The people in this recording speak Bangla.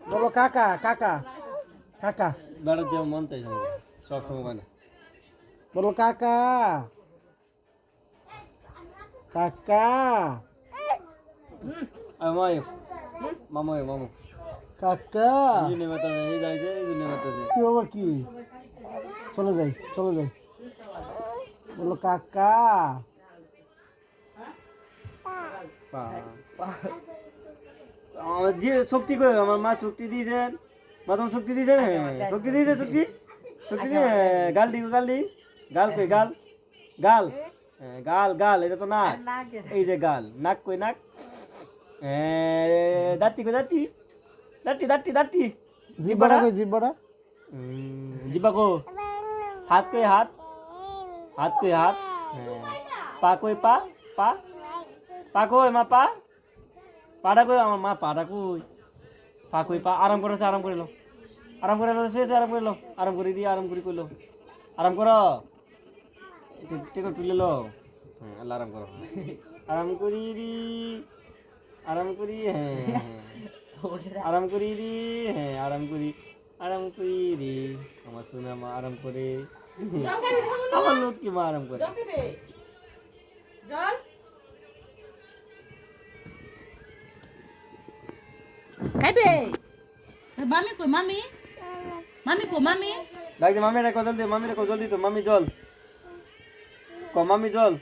বলো কাকা কাকা কাকা বেড়ার যে মন চাই সব সময় না বলো কাকা কাকা মামাই মামাই মামু কাকা এই জন্য মাথা এই যাইছে এই জন্য মাথা কি বাবা কি চলে যাই বলো কাকা আমার যে শক্তি কই আমার মা শক্তি দিয়েছেন মা তোমার শক্তি দিয়েছেন শক্তি দিয়েছে শক্তি শক্তি দিয়ে গাল দি গাল কই গাল গাল গাল গাল এটা তো নাক এই যে গাল নাক কই নাক দাঁতি কই দাঁতি দাঁতি দাঁতি দাঁতি জিব্বাটা কই জিব্বাটা জিব্বা কো হাত কই হাত হাত কই হাত পা কই পা পা পা কই মা পা পাটা কই আমার মা পাটা কই পা কই পা আরাম করেছে আরাম করে লো শেষ আরাম করে লো আরাম করে দি আরাম করে কইলো আরাম করো টেকো তুলে লো আল্লাহ আরাম করো আরাম করি রি আরাম করি আরাম করি রি আরাম করি রে আমার সোনা মা আরাম করে আমার লোক কি মা আরাম করে খাইবে মামি কই মামি মামি কো মামি ডাক দে মামি রে কো জলদি তো মামি জল ক মামি জল